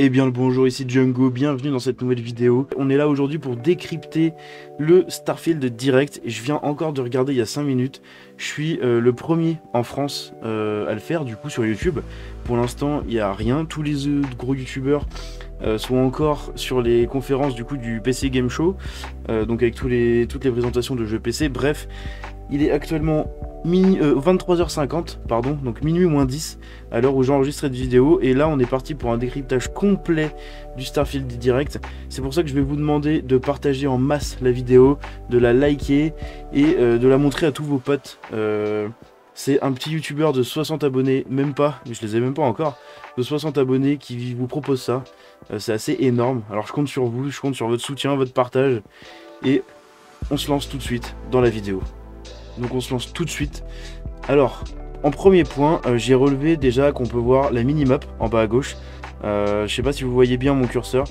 Eh bien le bonjour, ici Django, bienvenue dans cette nouvelle vidéo. On est là aujourd'hui pour décrypter le Starfield Direct et je viens encore de regarder il y a 5 minutes. Je suis le premier en France à le faire du coup sur YouTube. Pour l'instant il n'y a rien, tous les autres gros youtubeurs sont encore sur les conférences du coup du PC Game Show, donc avec toutes les présentations de jeux PC. Bref, il est actuellement 23h50, pardon, donc minuit moins 10 à l'heure où j'enregistre cette vidéo, et là on est parti pour un décryptage complet du Starfield Direct. C'est pour ça que je vais vous demander de partager en masse la vidéo, de la liker et de la montrer à tous vos potes. C'est un petit youtubeur de 60 abonnés, même pas, je les ai même pas encore, de 60 abonnés qui vous propose ça. C'est assez énorme, alors je compte sur vous, je compte sur votre soutien, votre partage, et on se lance tout de suite dans la vidéo. Donc on se lance tout de suite. Alors, en premier point, j'ai relevé déjà qu'on peut voir la minimap en bas à gauche. Je sais pas si vous voyez bien mon curseur.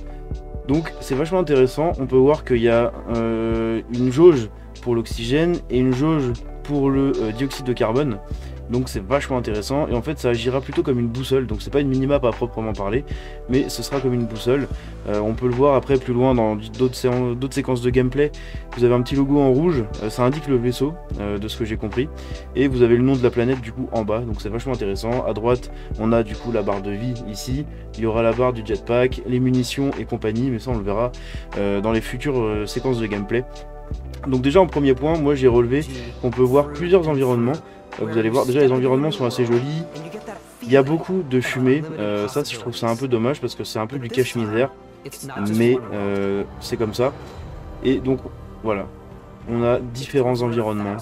Donc c'est vachement intéressant. On peut voir qu'il y a une jauge pour l'oxygène et une jauge pour le dioxyde de carbone. Donc c'est vachement intéressant, et en fait ça agira plutôt comme une boussole. Donc c'est pas une minimap à proprement parler, mais ce sera comme une boussole. On peut le voir après plus loin dans d'autres séquences de gameplay. Vous avez un petit logo en rouge, ça indique le vaisseau, de ce que j'ai compris. Et vous avez le nom de la planète du coup en bas, donc c'est vachement intéressant. À droite on a du coup la barre de vie ici, il y aura la barre du jetpack, les munitions et compagnie, mais ça on le verra dans les futures séquences de gameplay. Donc déjà en premier point, moi j'ai relevé qu'on peut voir plusieurs environnements. Vous allez voir, déjà les environnements sont assez jolis. Il y a beaucoup de fumée, ça je trouve ça un peu dommage parce que c'est un peu du cache-misère, mais c'est comme ça. Et donc voilà, on a différents environnements.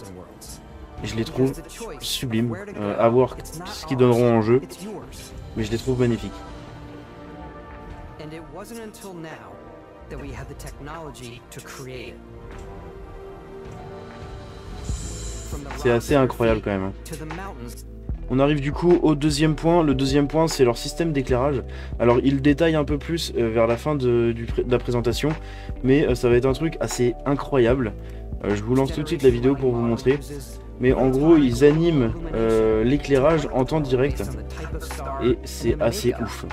Je les trouve sublimes, à voir ce qu'ils donneront en jeu, mais je les trouve magnifiques. C'est assez incroyable quand même. On arrive du coup au deuxième point. Le deuxième point, c'est leur système d'éclairage. Alors il détaille un peu plus vers la fin de la présentation, mais ça va être un truc assez incroyable. Je vous lance tout de suite la vidéo pour vous montrer. Mais en gros, ils animent l'éclairage en temps direct, et c'est assez ouf.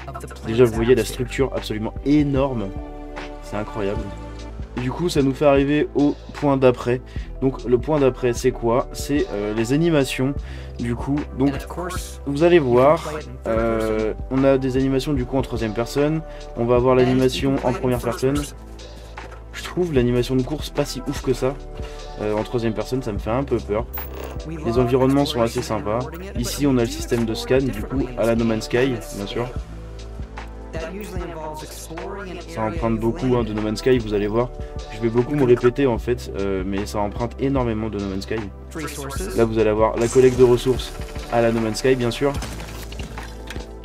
Déjà, vous voyez la structure absolument énorme. C'est incroyable. Et du coup ça nous fait arriver au point d'après. Donc le point d'après c'est quoi? C'est les animations du coup. Donc vous allez voir, on a des animations du coup en troisième personne. On va avoir l'animation en première personne. Je trouve l'animation de course pas si ouf que ça. En troisième personne ça me fait un peu peur. Les environnements sont assez sympas. Ici on a le système de scan du coup à la No Man's Sky bien sûr. Ça emprunte beaucoup de No Man's Sky, vous allez voir. Je vais beaucoup me répéter en fait, mais ça emprunte énormément de No Man's Sky. Là vous allez avoir la collecte de ressources à la No Man's Sky bien sûr.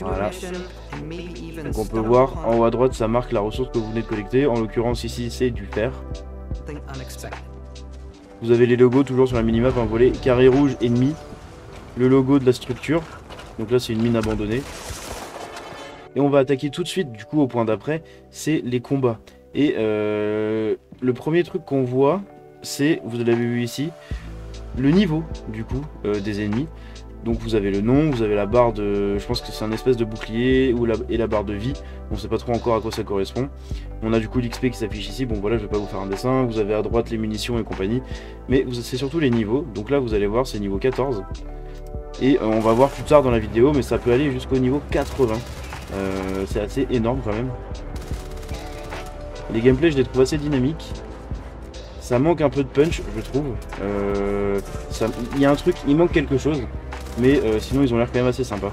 Voilà. Donc on peut voir en haut à droite ça marque la ressource que vous venez de collecter. En l'occurrence ici c'est du fer. Vous avez les logos toujours sur la minimap, un volet carré rouge ennemi. Le logo de la structure. Donc là c'est une mine abandonnée. Et on va attaquer tout de suite du coup au point d'après, c'est les combats. Et le premier truc qu'on voit, c'est, vous l'avez vu ici, le niveau du coup des ennemis. Donc vous avez le nom, vous avez la barre de, je pense que c'est un espèce de bouclier, et la barre de vie. On sait pas trop encore à quoi ça correspond. On a du coup l'XP qui s'affiche ici, bon voilà je vais pas vous faire un dessin. Vous avez à droite les munitions et compagnie. Mais c'est surtout les niveaux, donc là vous allez voir c'est niveau 14. Et on va voir plus tard dans la vidéo, mais ça peut aller jusqu'au niveau 80. C'est assez énorme quand même. Les gameplays je les trouve assez dynamiques. Ça manque un peu de punch je trouve. Il y a un truc, il manque quelque chose. Mais sinon ils ont l'air quand même assez sympas.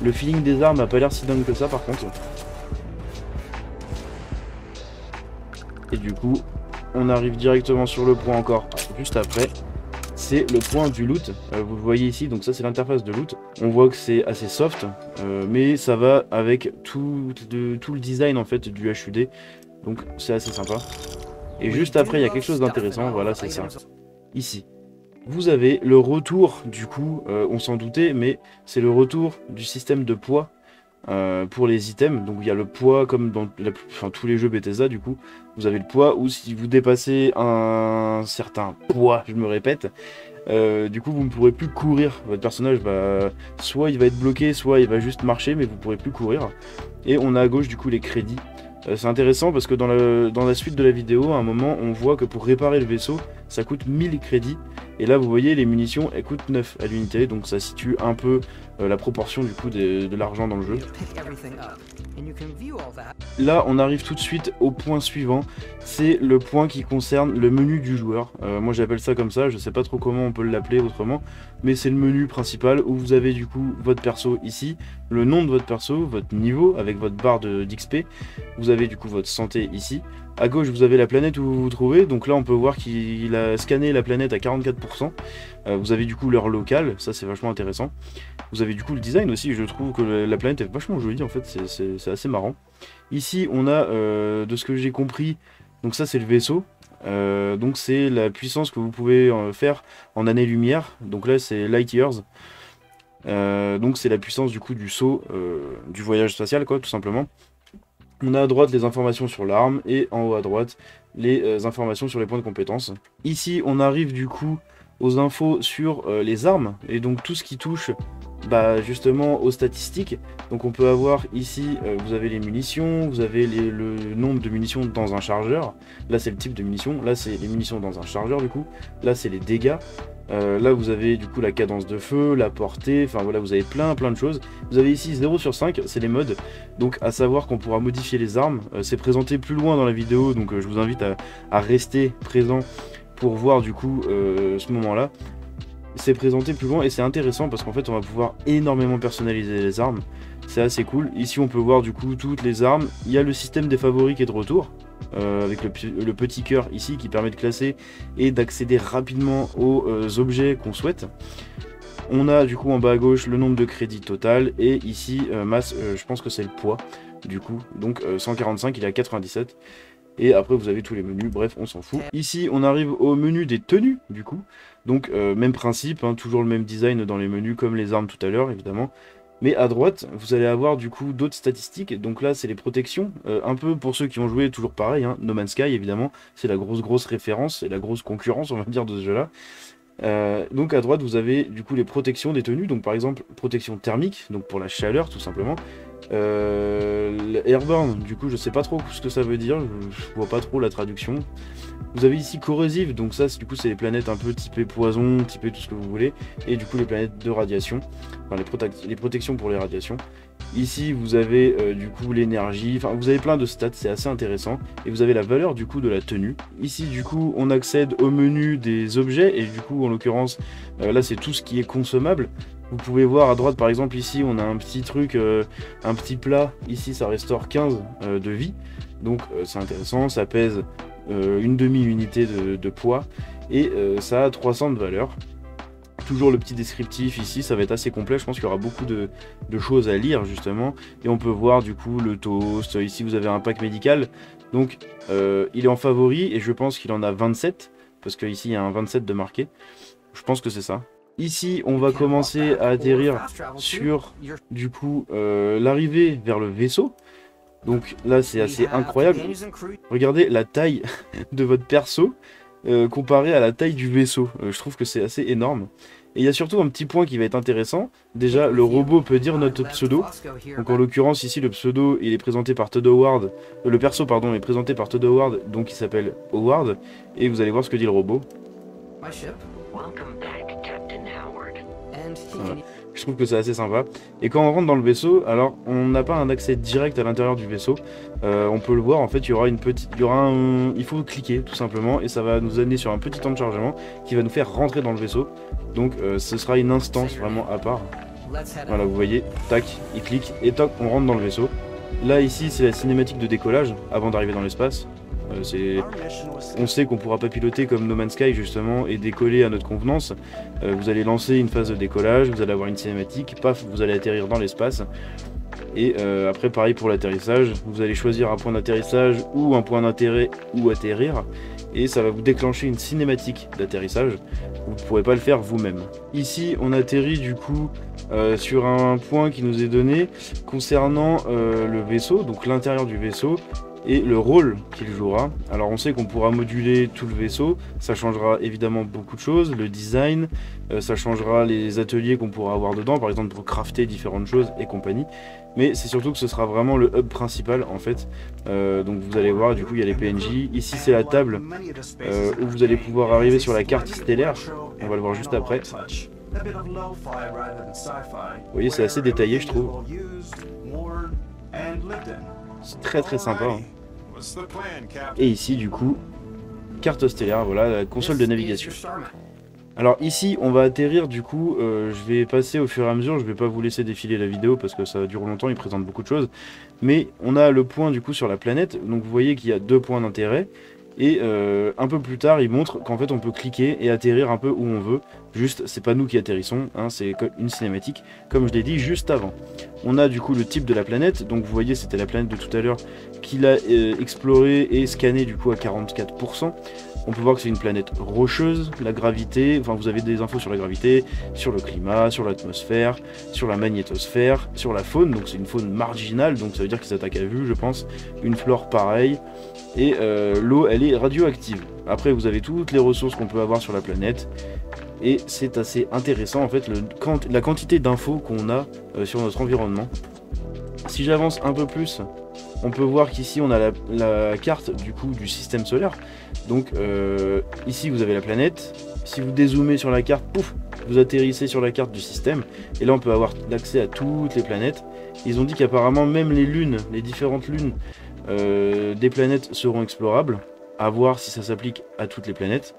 Le feeling des armes a pas l'air si dingue que ça par contre. Et du coup on arrive directement sur le point encore juste après. C'est le point du loot, vous le voyez ici, donc ça c'est l'interface de loot. On voit que c'est assez soft, mais ça va avec tout le design en fait du HUD, donc c'est assez sympa. Et juste après il y a quelque chose d'intéressant, voilà c'est ça. Ici, vous avez le retour du coup, on s'en doutait, mais c'est le retour du système de poids pour les items. Donc il y a le poids comme dans tous les jeux Bethesda du coup. Vous avez le poids, ou si vous dépassez un certain poids, je me répète, Du coup vous ne pourrez plus courir. Votre personnage soit il va être bloqué, soit il va juste marcher, mais vous ne pourrez plus courir. Et on a à gauche du coup les crédits. C'est intéressant parce que dans la suite de la vidéo, à un moment, on voit que pour réparer le vaisseau, ça coûte 1000 crédits. Et là, vous voyez, les munitions, elles coûtent 9 à l'unité. Donc ça situe un peu la proportion du coup de l'argent dans le jeu. Là, on arrive tout de suite au point suivant. C'est le point qui concerne le menu du joueur. Moi, j'appelle ça comme ça. Je sais pas trop comment on peut l'appeler autrement. Mais c'est le menu principal où vous avez du coup votre perso ici, le nom de votre perso, votre niveau avec votre barre d'XP. Vous avez du coup votre santé ici. À gauche, vous avez la planète où vous vous trouvez. Donc là, on peut voir qu'il a scanné la planète à 44%. Vous avez du coup l'heure locale. Ça, c'est vachement intéressant. Vous avez du coup le design aussi. Je trouve que la planète est vachement jolie. En fait, c'est assez marrant. Ici, on a, de ce que j'ai compris, donc ça, c'est le vaisseau. Donc c'est la puissance que vous pouvez faire en années-lumière. Donc là, c'est light years. Donc c'est la puissance du coup du saut, du voyage spatial, quoi, tout simplement. On a à droite les informations sur l'arme et en haut à droite les informations sur les points de compétence. Ici on arrive du coup aux infos sur les armes et donc tout ce qui touche justement aux statistiques. Donc on peut avoir ici, vous avez les munitions, vous avez le nombre de munitions dans un chargeur. Là c'est le type de munitions, là c'est les munitions dans un chargeur du coup. Là c'est les dégâts. Là vous avez du coup la cadence de feu, la portée, enfin voilà, vous avez plein de choses. Vous avez ici 0 sur 5, c'est les modes, donc à savoir qu'on pourra modifier les armes. C'est présenté plus loin dans la vidéo, donc je vous invite à rester présent pour voir du coup ce moment là. C'est présenté plus loin et c'est intéressant parce qu'en fait on va pouvoir énormément personnaliser les armes. C'est assez cool. Ici on peut voir du coup toutes les armes. Il y a le système des favoris qui est de retour. Avec le petit cœur ici qui permet de classer et d'accéder rapidement aux objets qu'on souhaite. On a du coup en bas à gauche le nombre de crédits total et ici masse, je pense que c'est le poids du coup, donc 145, il est à 97. Et après vous avez tous les menus, bref on s'en fout. Ici on arrive au menu des tenues du coup, donc même principe, hein, toujours le même design dans les menus comme les armes tout à l'heure évidemment. Mais à droite, vous allez avoir du coup d'autres statistiques. Donc là, c'est les protections. Un peu pour ceux qui ont joué, toujours pareil. Hein, No Man's Sky, évidemment. C'est la grosse référence et la grosse concurrence, on va dire, de ce jeu-là. Donc à droite, vous avez du coup les protections des tenues. Donc par exemple, protection thermique, donc pour la chaleur, tout simplement. Airborne, du coup, je sais pas trop ce que ça veut dire. Je vois pas trop la traduction. Vous avez ici corrosive, donc ça du coup c'est les planètes un peu typées poison, typées tout ce que vous voulez, et du coup les planètes de radiation, enfin les protections pour les radiations. Ici vous avez du coup l'énergie, enfin vous avez plein de stats, c'est assez intéressant, et vous avez la valeur du coup de la tenue. Ici du coup on accède au menu des objets, et du coup en l'occurrence là c'est tout ce qui est consommable. Vous pouvez voir à droite par exemple ici on a un petit truc, un petit plat, ici ça restaure 15 de vie, donc c'est intéressant, ça pèse une demi-unité de poids et ça a 300 de valeur. Toujours le petit descriptif ici, ça va être assez complet, je pense qu'il y aura beaucoup de choses à lire justement. Et on peut voir du coup le toast, ici vous avez un pack médical, donc il est en favori et je pense qu'il en a 27, parce qu'ici il y a un 27 de marqué, je pense que c'est ça. Ici on va commencer à atterrir sur du coup l'arrivée vers le vaisseau. Donc là c'est assez incroyable, regardez la taille de votre perso comparé à la taille du vaisseau, je trouve que c'est assez énorme. Et il y a surtout un petit point qui va être intéressant, déjà le robot peut dire notre pseudo, donc en l'occurrence ici le pseudo il est présenté par Todd Howard, le perso pardon est présenté par Todd Howard, donc il s'appelle Howard, et vous allez voir ce que dit le robot. Voilà. Je trouve que c'est assez sympa. Et quand on rentre dans le vaisseau, alors on n'a pas un accès direct à l'intérieur du vaisseau. On peut le voir, en fait, il y aura une petite, il faut cliquer tout simplement et ça va nous amener sur un petit temps de chargement qui va nous faire rentrer dans le vaisseau. Donc ce sera une instance vraiment à part. Voilà, vous voyez, tac, il clique et toc, on rentre dans le vaisseau. Là ici, c'est la cinématique de décollage avant d'arriver dans l'espace. On sait qu'on pourra pas piloter comme No Man's Sky justement et décoller à notre convenance. Vous allez lancer une phase de décollage, vous allez avoir une cinématique, paf, vous allez atterrir dans l'espace. Et après pareil pour l'atterrissage, vous allez choisir un point d'atterrissage ou un point d'intérêt où atterrir. Et ça va vous déclencher une cinématique d'atterrissage. Vous ne pourrez pas le faire vous-même. Ici on atterrit du coup sur un point qui nous est donné concernant le vaisseau, donc l'intérieur du vaisseau. et le rôle qu'il jouera. Alors on sait qu'on pourra moduler tout le vaisseau, ça changera évidemment beaucoup de choses, le design, ça changera les ateliers qu'on pourra avoir dedans, par exemple pour crafter différentes choses et compagnie. Mais c'est surtout que ce sera vraiment le hub principal en fait. Donc vous allez voir, du coup il y a les PNJ. Ici c'est la table où vous allez pouvoir arriver sur la carte stellaire. On va le voir juste après. Vous voyez, c'est assez détaillé je trouve. C'est très très sympa. Hein. Et ici du coup, carte stellaire, voilà la console de navigation. Alors ici on va atterrir du coup, je vais passer au fur et à mesure, je vais pas vous laisser défiler la vidéo parce que ça dure longtemps, il présente beaucoup de choses. Mais on a le point du coup sur la planète, donc vous voyez qu'il y a 2 points d'intérêt. Et un peu plus tard il montre qu'en fait on peut cliquer et atterrir un peu où on veut. Juste c'est pas nous qui atterrissons, hein, c'est une cinématique comme je l'ai dit juste avant. On a du coup le type de la planète, donc vous voyez c'était la planète de tout à l'heure qu'il a exploré et scanné du coup à 44%. On peut voir que c'est une planète rocheuse, la gravité, enfin vous avez des infos sur la gravité, sur le climat, sur l'atmosphère, sur la magnétosphère, sur la faune, donc c'est une faune marginale, donc ça veut dire qu'ils s'attaquent à vue je pense, une flore pareille, et l'eau elle est radioactive. Après vous avez toutes les ressources qu'on peut avoir sur la planète, et c'est assez intéressant en fait la quantité d'infos qu'on a sur notre environnement. Si j'avance un peu plus, on peut voir qu'ici on a la carte du coup du système solaire. Donc ici vous avez la planète. Si vous dézoomez sur la carte, pouf, vous atterrissez sur la carte du système. Et là on peut avoir l'accès à toutes les planètes. Ils ont dit qu'apparemment même les lunes, les différentes lunes des planètes seront explorables. À voir si ça s'applique à toutes les planètes.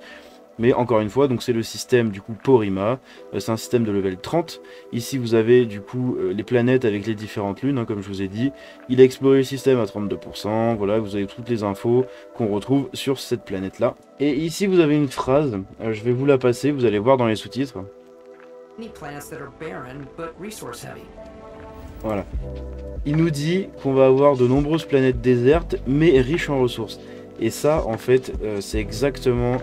Mais encore une fois, donc c'est le système du coup Porrima, c'est un système de level 30. Ici vous avez du coup les planètes avec les différentes lunes, hein, comme je vous ai dit. Il a exploré le système à 32%, voilà, vous avez toutes les infos qu'on retrouve sur cette planète là. Et ici vous avez une phrase, je vais vous la passer, vous allez voir dans les sous-titres. Voilà. Il nous dit qu'on va avoir de nombreuses planètes désertes mais riches en ressources. Et ça en fait c'est exactement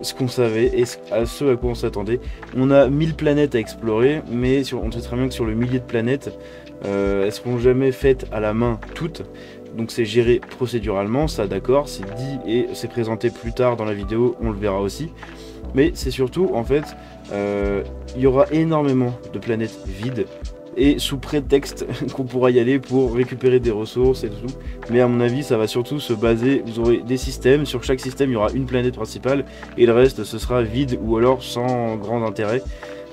ce qu'on savait et à ce à quoi on s'attendait. On a 1000 planètes à explorer, mais on sait très bien que sur le millier de planètes, elles seront jamais faites à la main toutes. Donc c'est géré procéduralement, ça d'accord, c'est dit et c'est présenté plus tard dans la vidéo, on le verra aussi. Mais c'est surtout, en fait, il y aura énormément de planètes vides. Et sous prétexte qu'on pourra y aller pour récupérer des ressources et tout. Mais à mon avis ça va surtout se baser, vous aurez des systèmes, sur chaque système il y aura une planète principale et le reste ce sera vide ou alors sans grand intérêt.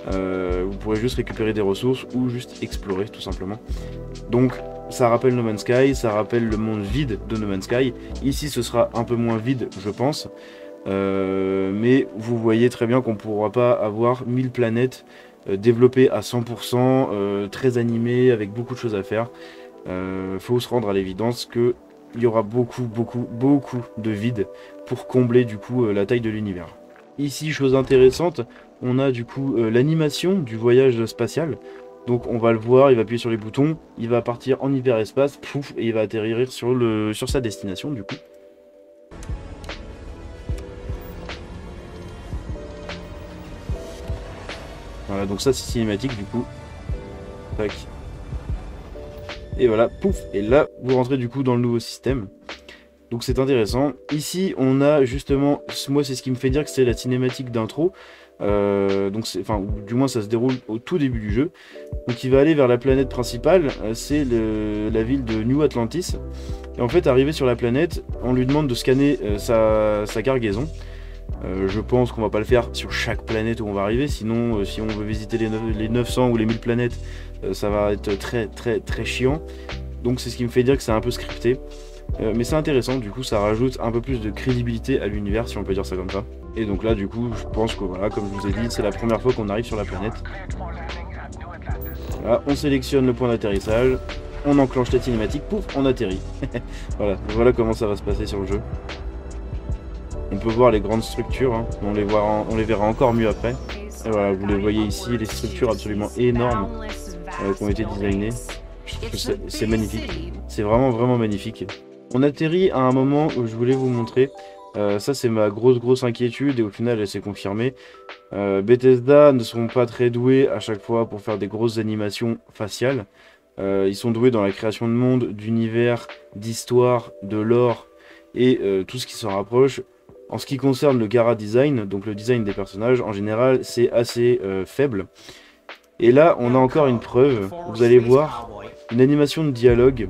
Vous pourrez juste récupérer des ressources ou juste explorer tout simplement. Donc ça rappelle No Man's Sky, ça rappelle le monde vide de No Man's Sky. Ici ce sera un peu moins vide je pense. Mais vous voyez très bien qu'on ne pourra pas avoir 1000 planètes développé à 100%, très animé, avec beaucoup de choses à faire. Faut se rendre à l'évidence qu'il y aura beaucoup de vide pour combler du coup la taille de l'univers. Ici, chose intéressante, on a du coup l'animation du voyage spatial. Donc on va le voir, il va appuyer sur les boutons, il va partir en hyperespace, pouf, et il va atterrir sur sa destination du coup. Voilà, donc ça c'est cinématique du coup. Tac. Et voilà, pouf. Et là, vous rentrez du coup dans le nouveau système. Donc c'est intéressant. Ici, on a justement, moi c'est ce qui me fait dire que c'est la cinématique d'intro. Donc enfin, du moins ça se déroule au tout début du jeu. Donc il va aller vers la planète principale, c'est la ville de New Atlantis. Et en fait, arrivé sur la planète, on lui demande de scanner sa cargaison. Je pense qu'on va pas le faire sur chaque planète où on va arriver, sinon si on veut visiter les 900 ou les 1000 planètes, ça va être très chiant. Donc c'est ce qui me fait dire que c'est un peu scripté. Mais c'est intéressant, du coup ça rajoute un peu plus de crédibilité à l'univers, si on peut dire ça comme ça. Et donc là du coup je pense que voilà, comme je vous ai dit, c'est la première fois qu'on arrive sur la planète. Voilà, on sélectionne le point d'atterrissage, on enclenche la cinématique, pouf, on atterrit. voilà comment ça va se passer sur le jeu. On peut voir les grandes structures, hein. On les verra encore mieux après. Et voilà, vous les voyez ici, les structures absolument énormes qui ont été designées. Je trouve que c'est magnifique. C'est vraiment magnifique. On atterrit à un moment où je voulais vous montrer. Ça c'est ma grosse inquiétude et au final elle s'est confirmée. Bethesda ne sont pas très doués à chaque fois pour faire des grosses animations faciales. Ils sont doués dans la création de monde, d'univers, d'histoire, de lore et tout ce qui s'en rapproche. En ce qui concerne le Chara design, donc le design des personnages, en général, c'est assez faible. Et là, on a encore une preuve. Vous allez voir une animation de dialogue.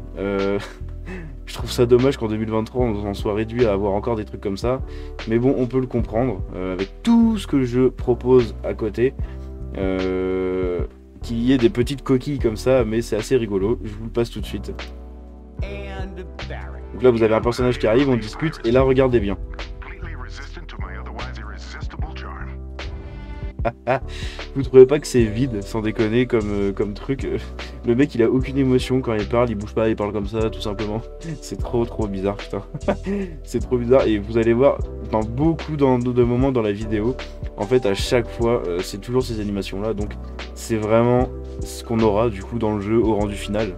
Je trouve ça dommage qu'en 2023, on en soit réduit à avoir encore des trucs comme ça. Mais bon, on peut le comprendre avec tout ce que je propose à côté. Qu'il y ait des petites coquilles comme ça, mais c'est assez rigolo. Je vous le passe tout de suite. Donc là, vous avez un personnage qui arrive, on discute, et là, regardez bien. Vous trouvez pas que c'est vide, sans déconner, comme truc? Le mec, il a aucune émotion quand il parle, il bouge pas, il parle comme ça, tout simplement. C'est trop bizarre, putain. C'est trop bizarre, et vous allez voir, dans beaucoup de moments dans la vidéo, en fait, à chaque fois, c'est toujours ces animations-là, donc c'est vraiment ce qu'on aura, du coup, dans le jeu, au rendu final.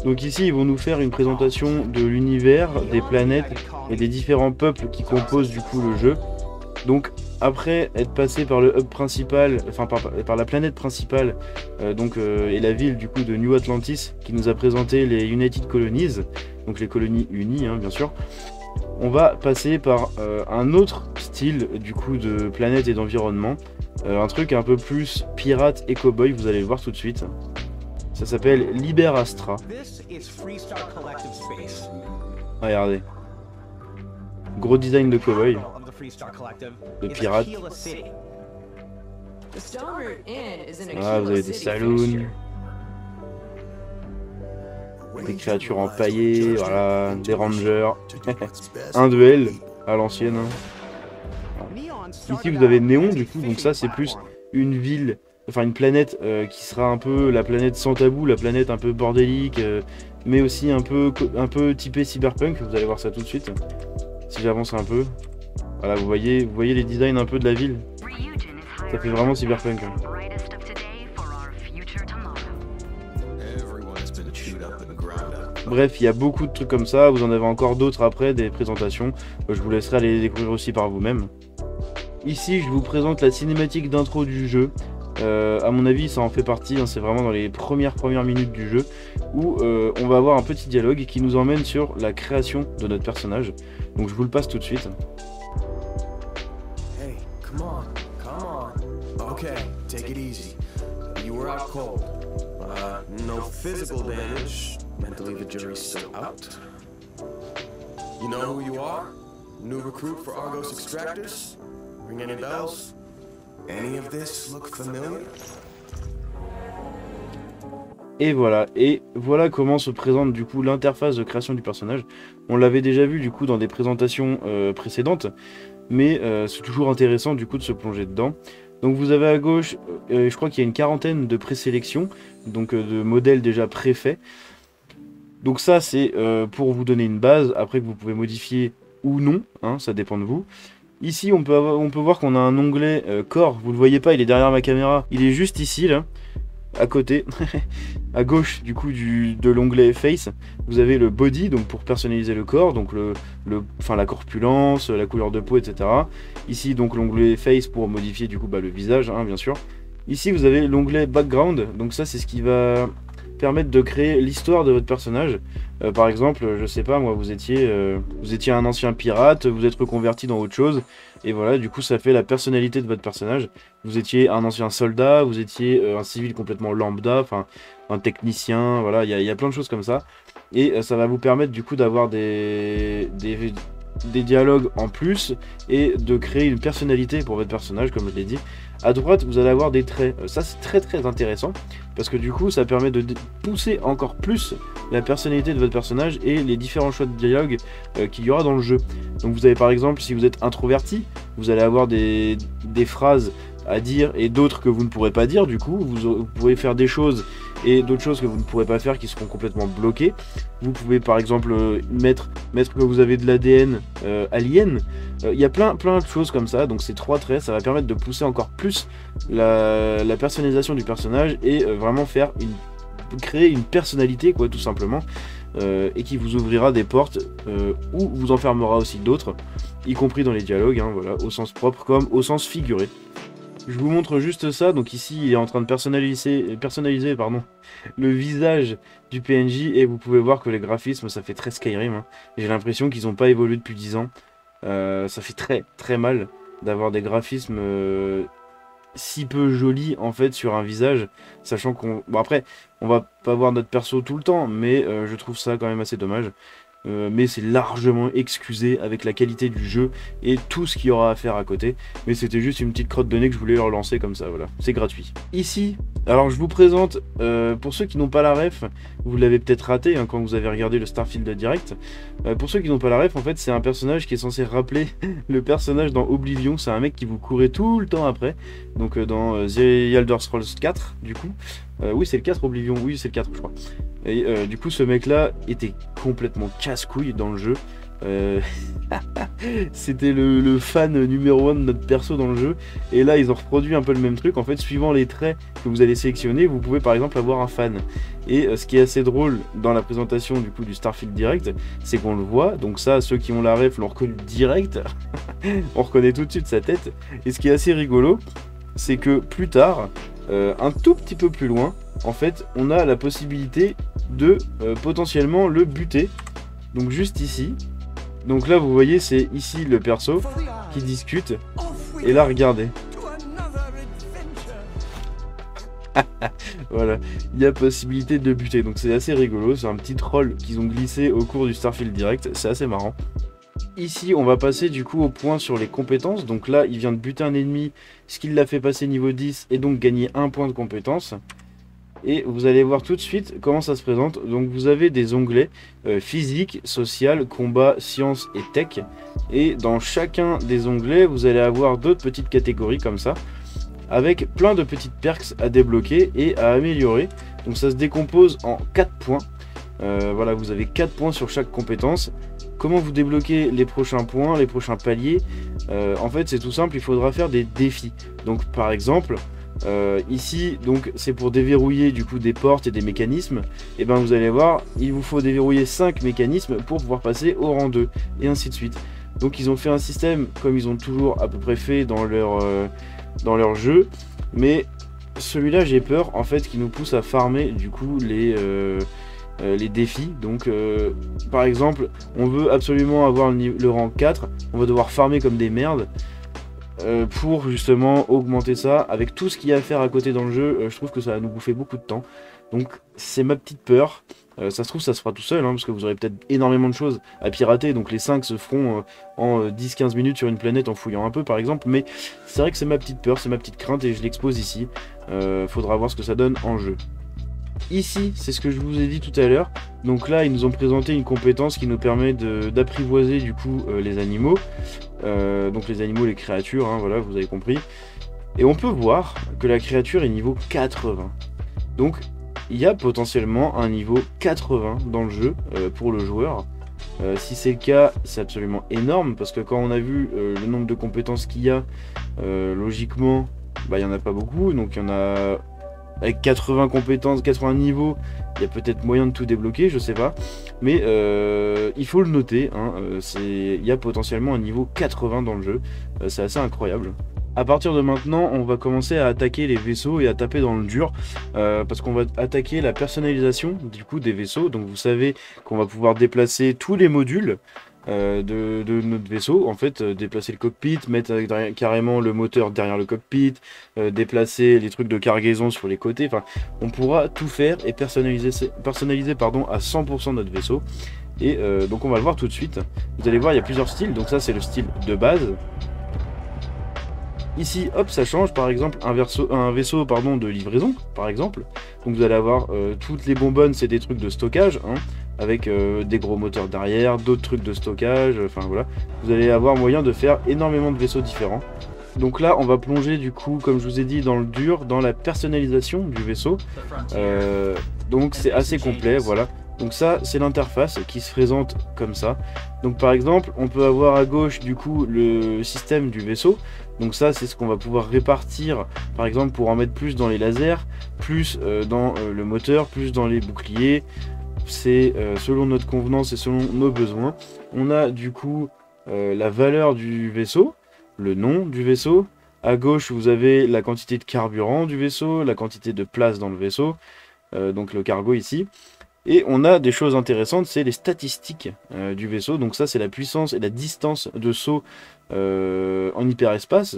Donc ici, ils vont nous faire une présentation de l'univers, des planètes, et des différents peuples qui composent, du coup, le jeu. Donc, après être passé par le hub principal, enfin par la planète principale, et la ville du coup de New Atlantis, qui nous a présenté les United Colonies, donc les colonies unies, hein, bien sûr, on va passer par un autre style du coup de planète et d'environnement, un truc un peu plus pirate et cowboy, vous allez le voir tout de suite. Ça s'appelle Liberastra. Ah, regardez. Gros design de cowboy. De pirates. Ah, vous avez des saloons. Des créatures empaillées, voilà, des rangers. Un duel à l'ancienne. Ici vous avez Néon du coup, donc ça c'est plus une ville, enfin une planète qui sera un peu la planète sans tabou, la planète un peu bordélique, mais aussi un peu typé cyberpunk, vous allez voir ça tout de suite. Si j'avance un peu. Voilà, vous voyez les designs un peu de la ville. Ça fait vraiment cyberpunk. Hein. Bref, il y a beaucoup de trucs comme ça. Vous en avez encore d'autres après, des présentations. Je vous laisserai aller les découvrir aussi par vous-même. Ici, je vous présente la cinématique d'intro du jeu. À mon avis, ça en fait partie. Hein, c'est vraiment dans les premières minutes du jeu où on va avoir un petit dialogue qui nous emmène sur la création de notre personnage. Donc, je vous le passe tout de suite. Okay, take it easy. You were out cold. No physical damage. Mentally, the jury's still out. You know who you are? New recruit for Argos Extractors? Ring any bells? Any of this look familiar? Et voilà comment se présente du coup l'interface de création du personnage. On l'avait déjà vu du coup dans des présentations précédentes, mais c'est toujours intéressant du coup de se plonger dedans. Donc vous avez à gauche, je crois qu'il y a une quarantaine de présélections, donc de modèles déjà préfaits. Donc ça c'est pour vous donner une base, après que vous pouvez modifier ou non, hein, ça dépend de vous. Ici on peut voir qu'on a un onglet corps, vous le voyez pas, il est derrière ma caméra, il est juste ici là, à côté, à gauche du coup de l'onglet face, vous avez le body, donc pour personnaliser le corps, donc la corpulence, la couleur de peau, etc. Ici donc l'onglet face pour modifier du coup le visage, hein, bien sûr. Ici vous avez l'onglet background, donc ça c'est ce qui va permettre de créer l'histoire de votre personnage. Par exemple, je sais pas moi, vous étiez un ancien pirate, vous êtes reconverti dans autre chose, et voilà, du coup ça fait la personnalité de votre personnage. Vous étiez un ancien soldat, vous étiez un civil complètement lambda, enfin un technicien, voilà, il y a plein de choses comme ça. Et ça va vous permettre du coup d'avoir des dialogues en plus et de créer une personnalité pour votre personnage, comme je l'ai dit. À droite, vous allez avoir des traits. Ça, c'est très intéressant parce que du coup, ça permet de pousser encore plus la personnalité de votre personnage et les différents choix de dialogue qu'il y aura dans le jeu. Donc, vous avez par exemple, si vous êtes introverti, vous allez avoir des phrases à dire et d'autres que vous ne pourrez pas dire. Du coup, vous pouvez faire des choses et d'autres choses que vous ne pourrez pas faire qui seront complètement bloquées. Vous pouvez par exemple mettre que vous avez de l'ADN alien. Il y a plein de choses comme ça, donc ces trois traits, ça va permettre de pousser encore plus la personnalisation du personnage et vraiment créer une personnalité, quoi, tout simplement, et qui vous ouvrira des portes ou vous enfermera aussi d'autres, y compris dans les dialogues, hein, voilà, au sens propre comme au sens figuré. Je vous montre juste ça, donc ici il est en train de personnaliser pardon, le visage du PNJ et vous pouvez voir que les graphismes ça fait très Skyrim, hein. J'ai l'impression qu'ils n'ont pas évolué depuis 10 ans, ça fait très mal d'avoir des graphismes si peu jolis en fait sur un visage, sachant qu'on... Bon après, on va pas voir notre perso tout le temps, mais je trouve ça quand même assez dommage. Mais c'est largement excusé avec la qualité du jeu et tout ce qu'il y aura à faire à côté. Mais c'était juste une petite crotte de nez que je voulais leur lancer comme ça, voilà. C'est gratuit. Ici, alors je vous présente, pour ceux qui n'ont pas la ref, vous l'avez peut-être raté hein, quand vous avez regardé le Starfield Direct. Pour ceux qui n'ont pas la ref, en fait, c'est un personnage qui est censé rappeler le personnage dans Oblivion. C'est un mec qui vous courait tout le temps après. Donc dans The Elder Scrolls 4, du coup. Oui, c'est le 4 Oblivion, oui, c'est le 4, je crois. Et du coup, ce mec-là était complètement casse-couille dans le jeu. C'était le fan numéro 1 de notre perso dans le jeu. Et là, ils ont reproduit un peu le même truc. En fait, suivant les traits que vous allez sélectionner, vous pouvez par exemple avoir un fan. Et ce qui est assez drôle dans la présentation du coup du Starfield Direct, c'est qu'on le voit. Donc ça, ceux qui ont la ref l'ont reconnu direct. On reconnaît tout de suite sa tête. Et ce qui est assez rigolo, c'est que plus tard, un tout petit peu plus loin, en fait, on a la possibilité de potentiellement le buter. Donc juste ici. Donc là, vous voyez, c'est ici le perso qui discute. Et là, regardez. Voilà, il y a possibilité de le buter. Donc c'est assez rigolo. C'est un petit troll qu'ils ont glissé au cours du Starfield Direct. C'est assez marrant. Ici, on va passer du coup au point sur les compétences. Donc là, il vient de buter un ennemi, ce qui l'a fait passer niveau 10 et donc gagner un point de compétence. Et vous allez voir tout de suite comment ça se présente. Donc vous avez des onglets physique, social, combat, science et tech. Et dans chacun des onglets, vous allez avoir d'autres petites catégories comme ça, avec plein de petites perks à débloquer et à améliorer. Donc ça se décompose en 4 points. Voilà, vous avez 4 points sur chaque compétence. Comment vous débloquez les prochains points, les prochains paliers? En fait, c'est tout simple, il faudra faire des défis. Donc par exemple... ici donc c'est pour déverrouiller du coup des portes et des mécanismes, et ben vous allez voir, il vous faut déverrouiller 5 mécanismes pour pouvoir passer au rang 2 et ainsi de suite. Donc ils ont fait un système comme ils ont toujours à peu près fait dans leur jeu, mais celui-là j'ai peur en fait qu'il nous pousse à farmer du coup les défis. Donc par exemple on veut absolument avoir le rang 4, on va devoir farmer comme des merdes pour justement augmenter ça. Avec tout ce qu'il y a à faire à côté dans le jeu, je trouve que ça va nous bouffer beaucoup de temps. Donc c'est ma petite peur. Ça se trouve ça se fera tout seul, hein, parce que vous aurez peut-être énormément de choses à pirater. Donc les 5 se feront en 10-15 minutes sur une planète en fouillant un peu par exemple. Mais c'est vrai que c'est ma petite peur, c'est ma petite crainte et je l'expose ici. Faudra voir ce que ça donne en jeu. Ici, c'est ce que je vous ai dit tout à l'heure. Donc là, ils nous ont présenté une compétence qui nous permet d'apprivoiser du coup les animaux. Donc les animaux, les créatures, hein, voilà, vous avez compris. Et on peut voir que la créature est niveau 80. Donc il y a potentiellement un niveau 80 dans le jeu pour le joueur. Si c'est le cas, c'est absolument énorme, parce que quand on a vu le nombre de compétences qu'il y a, logiquement, bah, il n'y en a pas beaucoup. Donc il y en a... Avec 80 compétences, 80 niveaux, il y a peut-être moyen de tout débloquer, je sais pas. Mais il faut le noter, hein, il y a potentiellement un niveau 80 dans le jeu. C'est assez incroyable. À partir de maintenant, on va commencer à attaquer les vaisseaux et à taper dans le dur. Parce qu'on va attaquer la personnalisation du coup des vaisseaux. Donc vous savez qu'on va pouvoir déplacer tous les modules de notre vaisseau, en fait, déplacer le cockpit, mettre carrément le moteur derrière le cockpit, déplacer les trucs de cargaison sur les côtés. Enfin, on pourra tout faire et personnaliser pardon, à 100% notre vaisseau. Et donc on va le voir tout de suite. Vous allez voir, il y a plusieurs styles. Donc ça c'est le style de base. Ici, hop, ça change. Par exemple, un vaisseau pardon, de livraison, par exemple. Donc vous allez avoir toutes les bonbonnes, c'est des trucs de stockage, hein, avec des gros moteurs derrière, d'autres trucs de stockage, enfin voilà. Vous allez avoir moyen de faire énormément de vaisseaux différents. Donc là, on va plonger du coup, comme je vous ai dit, dans le dur, dans la personnalisation du vaisseau. Donc c'est assez complet, voilà. Donc ça, c'est l'interface qui se présente comme ça. Donc par exemple, on peut avoir à gauche du coup le système du vaisseau. Donc ça, c'est ce qu'on va pouvoir répartir, par exemple, pour en mettre plus dans les lasers, plus dans le moteur, plus dans les boucliers. C'est selon notre convenance et selon nos besoins. On a du coup la valeur du vaisseau, le nom du vaisseau, À gauche, vous avez la quantité de carburant du vaisseau, la quantité de place dans le vaisseau, donc le cargo ici. Et on a des choses intéressantes, c'est les statistiques du vaisseau. Donc ça, c'est la puissance et la distance de saut en hyperespace.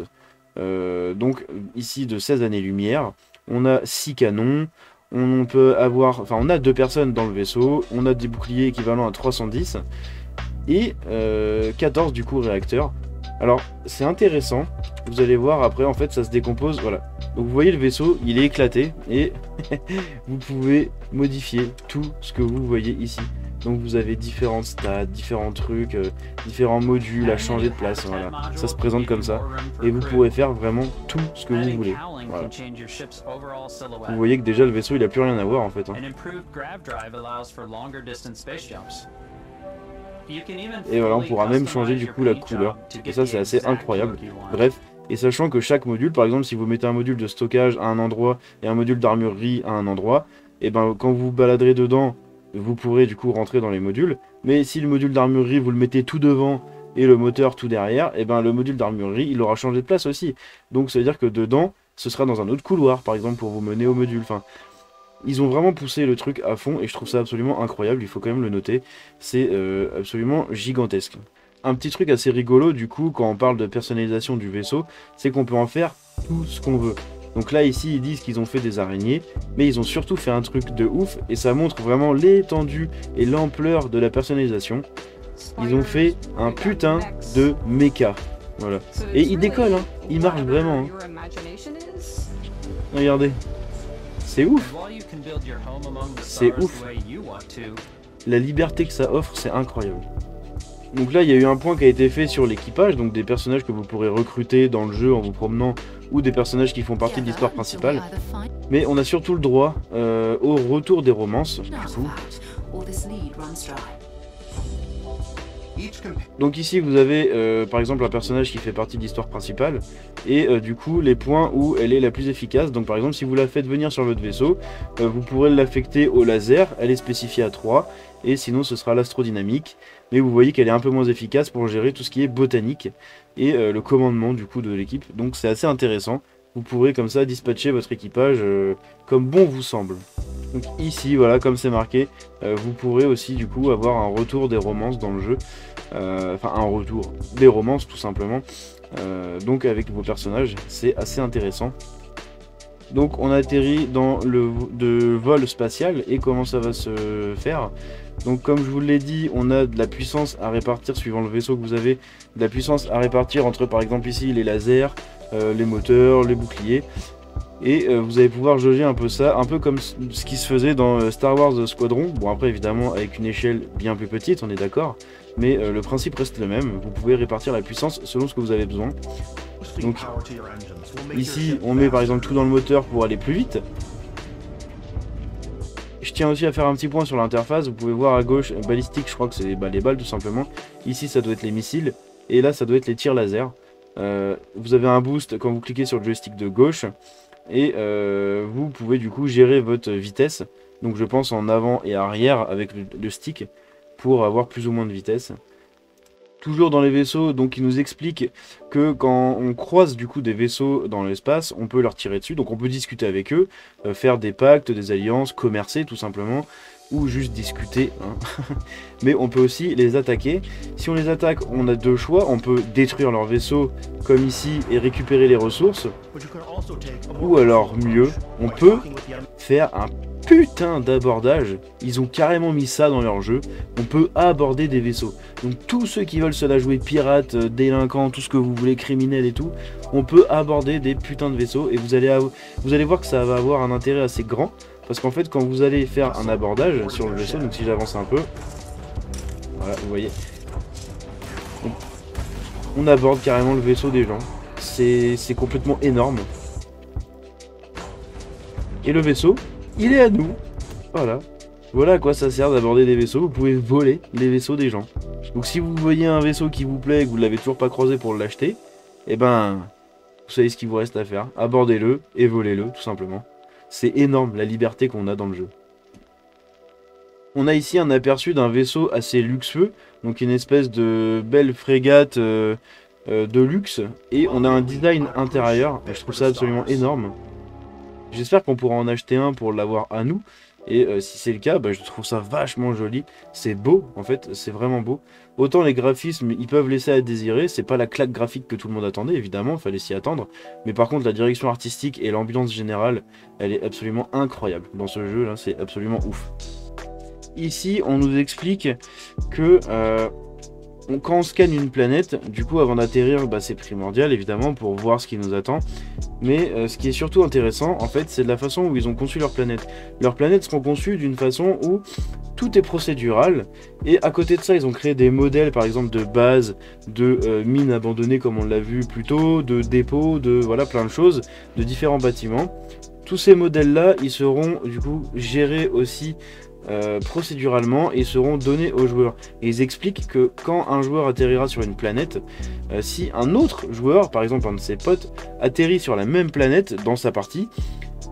Donc ici de 16 années-lumière. On a 6 canons. On peut avoir, enfin on a 2 personnes dans le vaisseau. On a des boucliers équivalents à 310. Et 14 du coup réacteurs. Alors c'est intéressant. Vous allez voir après, en fait ça se décompose. Voilà. Donc vous voyez le vaisseau, il est éclaté. Et vous pouvez modifier tout ce que vous voyez ici. Donc vous avez différentes stats, différents trucs, différents modules à changer de place. Voilà. Ça se présente comme ça. Et vous pourrez faire vraiment tout ce que vous voulez. Voilà. Vous voyez que déjà le vaisseau il a plus rien à voir en fait. Hein. Et voilà, on pourra même changer du coup la couleur. Et ça c'est assez incroyable. Bref. Et sachant que chaque module, par exemple si vous mettez un module de stockage à un endroit et un module d'armurerie à un endroit, et ben quand vous vous baladerez dedans, vous pourrez du coup rentrer dans les modules. Mais si le module d'armurerie vous le mettez tout devant et le moteur tout derrière, et ben le module d'armurerie il aura changé de place aussi. Donc ça veut dire que dedans, ce sera dans un autre couloir par exemple pour vous mener au module. Enfin, ils ont vraiment poussé le truc à fond et je trouve ça absolument incroyable, il faut quand même le noter. C'est absolument gigantesque. Un petit truc assez rigolo du coup quand on parle de personnalisation du vaisseau, c'est qu'on peut en faire tout ce qu'on veut. Donc là ici ils disent qu'ils ont fait des araignées, mais ils ont surtout fait un truc de ouf et ça montre vraiment l'étendue et l'ampleur de la personnalisation. Ils ont fait un putain de méca. Voilà. Et il décolle, hein. Il marche vraiment. Hein. Regardez. C'est ouf. C'est ouf. La liberté que ça offre, c'est incroyable. Donc là, il y a eu un point qui a été fait sur l'équipage, donc des personnages que vous pourrez recruter dans le jeu en vous promenant, ou des personnages qui font partie de l'histoire principale. Mais on a surtout le droit au retour des romances, du coup. Donc ici, vous avez par exemple un personnage qui fait partie de l'histoire principale, et du coup, les points où elle est la plus efficace. Donc par exemple, si vous la faites venir sur votre vaisseau, vous pourrez l'affecter au laser, elle est spécifiée à 3, et sinon ce sera l'astrodynamique. Mais vous voyez qu'elle est un peu moins efficace pour gérer tout ce qui est botanique et le commandement du coup de l'équipe. Donc c'est assez intéressant. Vous pourrez comme ça dispatcher votre équipage comme bon vous semble. Donc ici, voilà, comme c'est marqué, vous pourrez aussi du coup avoir un retour des romances dans le jeu. Enfin un retour des romances tout simplement. Donc avec vos personnages, c'est assez intéressant. Donc on atterrit dans le vol spatial et comment ça va se faire. Donc comme je vous l'ai dit, on a de la puissance à répartir suivant le vaisseau que vous avez, de la puissance à répartir entre par exemple ici les lasers, les moteurs, les boucliers. Et vous allez pouvoir jauger un peu ça, un peu comme ce qui se faisait dans Star Wars Squadron. Bon après évidemment avec une échelle bien plus petite, on est d'accord. Mais le principe reste le même, vous pouvez répartir la puissance selon ce que vous avez besoin. Donc ici on met par exemple tout dans le moteur pour aller plus vite. Je tiens aussi à faire un petit point sur l'interface, vous pouvez voir à gauche balistique, je crois que c'est les balles tout simplement. Ici ça doit être les missiles et là ça doit être les tirs laser. Vous avez un boost quand vous cliquez sur le joystick de gauche et vous pouvez du coup gérer votre vitesse. Donc je pense en avant et arrière avec le stick pour avoir plus ou moins de vitesse. Toujours dans les vaisseaux, donc il nous explique que quand on croise du coup des vaisseaux dans l'espace, on peut leur tirer dessus, donc on peut discuter avec eux, faire des pactes, des alliances, commercer tout simplement, ou juste discuter, hein. Mais on peut aussi les attaquer. Si on les attaque, on a deux choix, on peut détruire leur vaisseau comme ici et récupérer les ressources, ou alors mieux, on peut faire un putain d'abordage. Ils ont carrément mis ça dans leur jeu. On peut aborder des vaisseaux. Donc tous ceux qui veulent se la jouer pirates, délinquants, tout ce que vous voulez, criminels et tout, on peut aborder des putains de vaisseaux et vous allez voir que ça va avoir un intérêt assez grand. Parce qu'en fait quand vous allez faire un abordage sur le vaisseau, donc si j'avance un peu, voilà vous voyez, on aborde carrément le vaisseau des gens. C'est complètement énorme. Et le vaisseau, il est à nous. Voilà. Voilà à quoi ça sert d'aborder des vaisseaux. Vous pouvez voler les vaisseaux des gens. Donc si vous voyez un vaisseau qui vous plaît et que vous ne l'avez toujours pas croisé pour l'acheter, eh ben, vous savez ce qu'il vous reste à faire. Abordez-le et volez-le, tout simplement. C'est énorme la liberté qu'on a dans le jeu. On a ici un aperçu d'un vaisseau assez luxueux. Donc une espèce de belle frégate de luxe et on a un design intérieur et je trouve ça absolument énorme. J'espère qu'on pourra en acheter un pour l'avoir à nous. Et si c'est le cas, bah, je trouve ça vachement joli. C'est beau, en fait, c'est vraiment beau. Autant les graphismes, ils peuvent laisser à désirer. C'est pas la claque graphique que tout le monde attendait, évidemment, il fallait s'y attendre. Mais par contre, la direction artistique et l'ambiance générale, elle est absolument incroyable. Dans ce jeu, là, c'est absolument ouf. Ici, on nous explique que quand on scanne une planète, du coup, avant d'atterrir, bah, c'est primordial, évidemment, pour voir ce qui nous attend. Mais ce qui est surtout intéressant, en fait, c'est de la façon où ils ont conçu leurs planètes. Leurs planètes seront conçues d'une façon où tout est procédural. Et à côté de ça, ils ont créé des modèles, par exemple, de bases, de mines abandonnées, comme on l'a vu plus tôt, de dépôts, de voilà, plein de choses, de différents bâtiments. Tous ces modèles-là, ils seront, du coup, gérés aussi procéduralement et seront donnés aux joueurs. Et ils expliquent que quand un joueur atterrira sur une planète, si un autre joueur, par exemple un de ses potes, atterrit sur la même planète dans sa partie,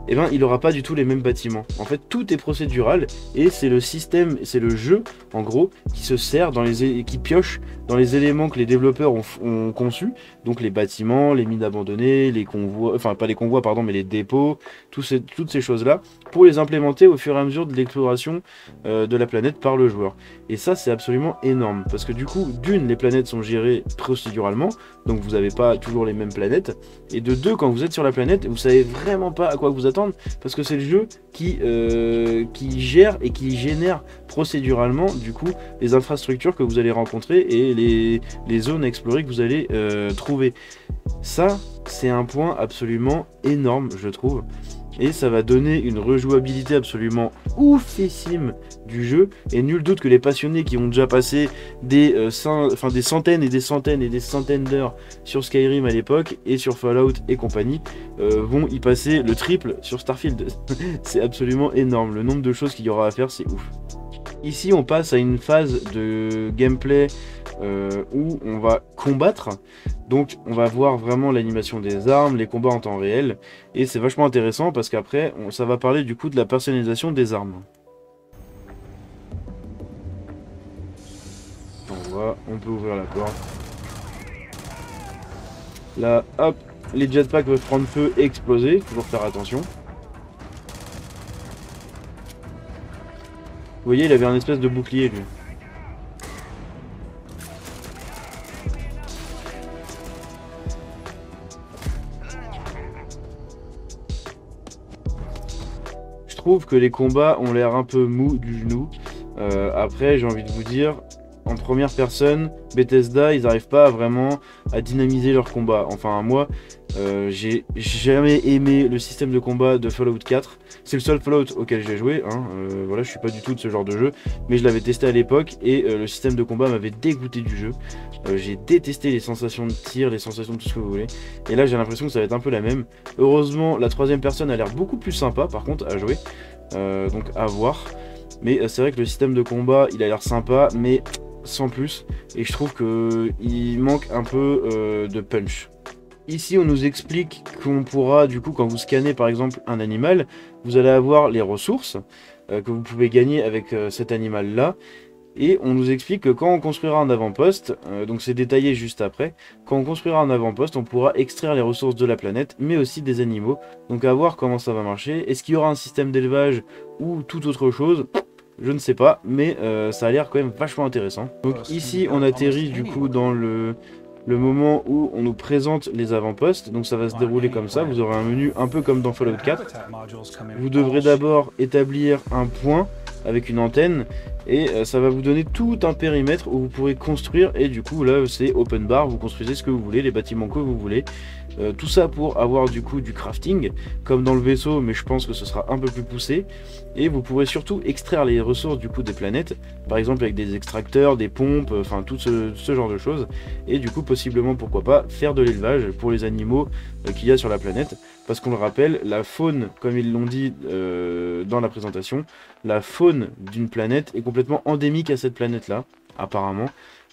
eh ben, il n'aura pas du tout les mêmes bâtiments. En fait, tout est procédural et c'est le système, c'est le jeu, en gros, qui se sert qui pioche dans les éléments que les développeurs ont conçus, donc les bâtiments, les mines abandonnées, les convois, enfin pas les convois, pardon, mais les dépôts, toutes ces choses-là, pour les implémenter au fur et à mesure de l'exploration de la planète par le joueur. Et ça, c'est absolument énorme, parce que du coup, d'une, les planètes sont gérées procéduralement, donc vous n'avez pas toujours les mêmes planètes, et de deux, quand vous êtes sur la planète, vous savez vraiment pas à quoi vous attendre, parce que c'est le jeu qui gère et qui génère procéduralement, du coup, les infrastructures que vous allez rencontrer et les zones à explorer que vous allez trouver. Ça, c'est un point absolument énorme, je trouve. Et ça va donner une rejouabilité absolument oufissime du jeu. Et nul doute que les passionnés qui ont déjà passé des centaines et des centaines et des centaines d'heures sur Skyrim à l'époque et sur Fallout et compagnie vont y passer le triple sur Starfield. C'est absolument énorme. Le nombre de choses qu'il y aura à faire, c'est ouf. Ici, on passe à une phase de gameplay où on va combattre. Donc on va voir vraiment l'animation des armes, les combats en temps réel, et c'est vachement intéressant parce qu'après ça va parler du coup de la personnalisation des armes. On peut ouvrir la porte. Là, hop, les jetpacks peuvent prendre feu et exploser, toujours faire attention. Vous voyez, il avait un espèce de bouclier lui. Je trouve que les combats ont l'air un peu mous du genou. Après, j'ai envie de vous dire, en première personne, Bethesda, ils n'arrivent pas vraiment à dynamiser leur combat. Enfin, moi, j'ai jamais aimé le système de combat de Fallout 4. C'est le seul Fallout auquel j'ai joué. Voilà, je suis pas du tout de ce genre de jeu, mais je l'avais testé à l'époque et le système de combat m'avait dégoûté du jeu. J'ai détesté les sensations de tir, les sensations de tout ce que vous voulez. Et là, j'ai l'impression que ça va être un peu la même. Heureusement, la troisième personne a l'air beaucoup plus sympa, par contre, à jouer. Donc, à voir. Mais c'est vrai que le système de combat, il a l'air sympa, mais sans plus. Et je trouve qu'il manque un peu de punch. Ici, on nous explique qu'on pourra, du coup, quand vous scannez par exemple un animal, vous allez avoir les ressources que vous pouvez gagner avec cet animal-là. Et on nous explique que quand on construira un avant-poste, donc c'est détaillé juste après, quand on construira un avant-poste, on pourra extraire les ressources de la planète, mais aussi des animaux. Donc à voir comment ça va marcher. Est-ce qu'il y aura un système d'élevage ou toute autre chose ? Je ne sais pas, mais ça a l'air quand même vachement intéressant. Donc ici, on atterrit du coup dans le moment où on nous présente les avant-postes. Donc ça va se dérouler comme ça, vous aurez un menu un peu comme dans Fallout 4. Vous devrez d'abord établir un point avec une antenne et ça va vous donner tout un périmètre où vous pourrez construire, et du coup là c'est open bar, vous construisez ce que vous voulez, les bâtiments que vous voulez. Tout ça pour avoir du coup du crafting comme dans le vaisseau, mais je pense que ce sera un peu plus poussé. Et vous pourrez surtout extraire les ressources du coup des planètes, par exemple avec des extracteurs, des pompes, enfin tout ce genre de choses. Et du coup possiblement, pourquoi pas, faire de l'élevage pour les animaux qu'il y a sur la planète. Parce qu'on le rappelle, la faune, comme ils l'ont dit dans la présentation, la faune d'une planète est complètement endémique à cette planète là, apparemment.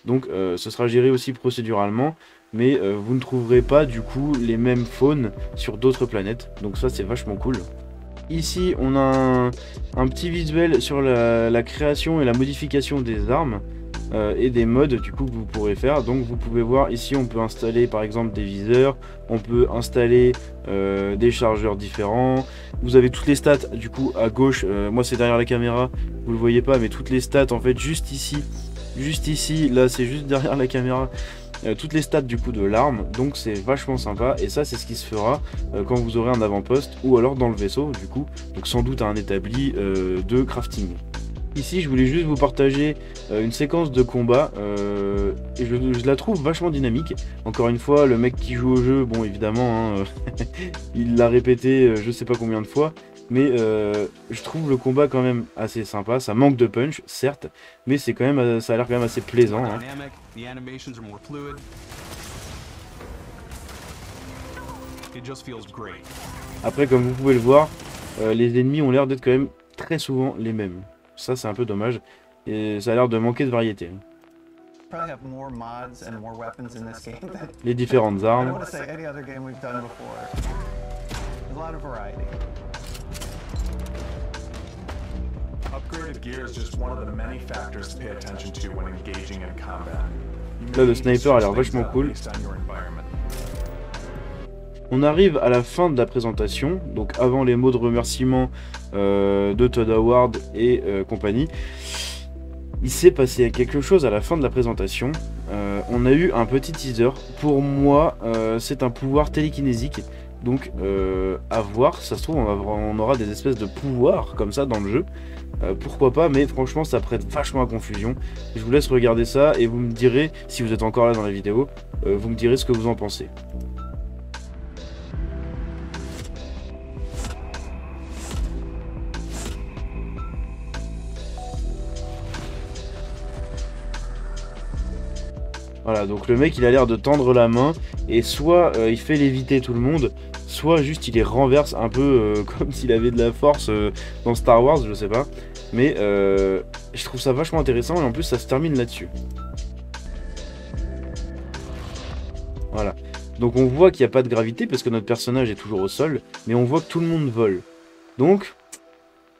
Donc ce sera géré aussi procéduralement, mais vous ne trouverez pas du coup les mêmes faunes sur d'autres planètes. Donc ça c'est vachement cool. Ici on a un petit visuel sur la création et la modification des armes. et des modes du coup que vous pourrez faire. Donc vous pouvez voir ici, on peut installer par exemple des viseurs, on peut installer des chargeurs différents. Vous avez toutes les stats du coup à gauche, moi c'est derrière la caméra, vous le voyez pas, mais toutes les stats en fait juste ici, là c'est juste derrière la caméra. Toutes les stats du coup de l'arme, donc c'est vachement sympa, et ça c'est ce qui se fera quand vous aurez un avant-poste ou alors dans le vaisseau du coup, donc sans doute un établi de crafting. Ici je voulais juste vous partager une séquence de combat et je la trouve vachement dynamique. Encore une fois, le mec qui joue au jeu, bon évidemment hein, il l'a répété je sais pas combien de fois, mais je trouve le combat quand même assez sympa. Ça manque de punch certes, mais c'est quand même, ça a l'air quand même assez plaisant hein. Après comme vous pouvez le voir, les ennemis ont l'air d'être quand même très souvent les mêmes. Ça c'est un peu dommage, et ça a l'air de manquer de variété. Les différentes armes. Là le sniper a l'air vachement cool. On arrive à la fin de la présentation, donc avant les mots de remerciement de Todd Howard et compagnie. Il s'est passé quelque chose à la fin de la présentation. On a eu un petit teaser. Pour moi, c'est un pouvoir télékinésique. Donc à voir, ça se trouve on aura des espèces de pouvoirs comme ça dans le jeu. Pourquoi pas, mais franchement ça prête vachement à confusion. Je vous laisse regarder ça et vous me direz, si vous êtes encore là dans la vidéo, vous me direz ce que vous en pensez. Voilà, donc le mec il a l'air de tendre la main et soit il fait léviter tout le monde, soit juste il les renverse un peu comme s'il avait de la force dans Star Wars, je sais pas. Mais je trouve ça vachement intéressant et en plus ça se termine là-dessus. Voilà, donc on voit qu'il n'y a pas de gravité parce que notre personnage est toujours au sol, mais on voit que tout le monde vole. Donc,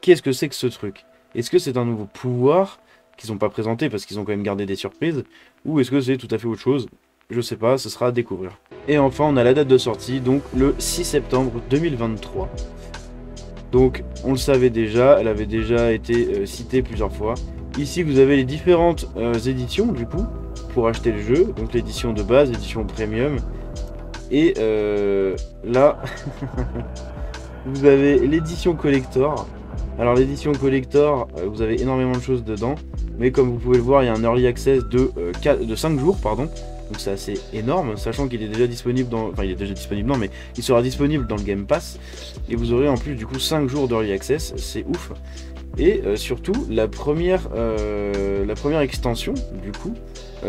qu'est-ce que c'est que ce truc? Est-ce que c'est un nouveau pouvoir qu'ils n'ont pas présenté parce qu'ils ont quand même gardé des surprises, ou est-ce que c'est tout à fait autre chose? Je sais pas, ce sera à découvrir. Et enfin on a la date de sortie, donc le 6 septembre 2023. Donc on le savait déjà, elle avait déjà été citée plusieurs fois. Ici vous avez les différentes éditions du coup pour acheter le jeu, donc l'édition de base, l'édition premium, et là vous avez l'édition collector. Alors l'édition collector, vous avez énormément de choses dedans, mais comme vous pouvez le voir, il y a un early access de 5 jours, pardon. Donc c'est assez énorme, sachant qu'il est déjà disponible dans... Enfin il est déjà disponible, non mais il sera disponible dans le Game Pass. Et vous aurez en plus du coup 5 jours d'early access, c'est ouf. Et surtout la première extension du coup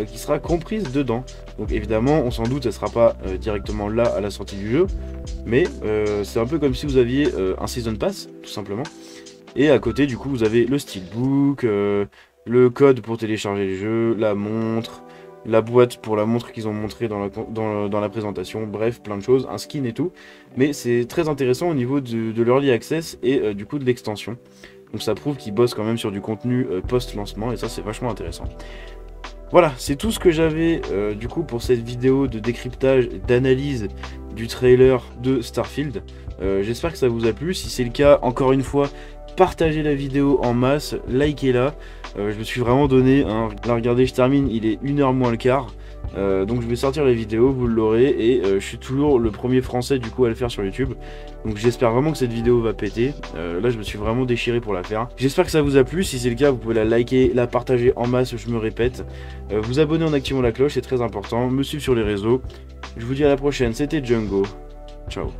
qui sera comprise dedans. Donc évidemment on s'en doute elle sera pas directement là à la sortie du jeu, mais c'est un peu comme si vous aviez un Season Pass tout simplement. Et à côté du coup vous avez le steelbook, le code pour télécharger le jeu, la montre, la boîte pour la montre qu'ils ont montré dans la présentation, bref plein de choses, un skin et tout. Mais c'est très intéressant au niveau de l'early access et du coup de l'extension. Donc ça prouve qu'ils bossent quand même sur du contenu post-lancement et ça c'est vachement intéressant. Voilà, c'est tout ce que j'avais du coup pour cette vidéo de décryptage, d'analyse du trailer de Starfield. J'espère que ça vous a plu. Si c'est le cas, encore une fois, partagez la vidéo en masse, likez-la. Je me suis vraiment donné, hein. Là regardez, je termine, il est 1h moins le quart. Donc je vais sortir la vidéo, vous l'aurez, et je suis toujours le premier français du coup à le faire sur YouTube. Donc j'espère vraiment que cette vidéo va péter. Là je me suis vraiment déchiré pour la faire. J'espère que ça vous a plu, si c'est le cas vous pouvez la liker, la partager en masse, je me répète. Vous abonner en activant la cloche, c'est très important, me suivre sur les réseaux. Je vous dis à la prochaine, c'était Django, ciao.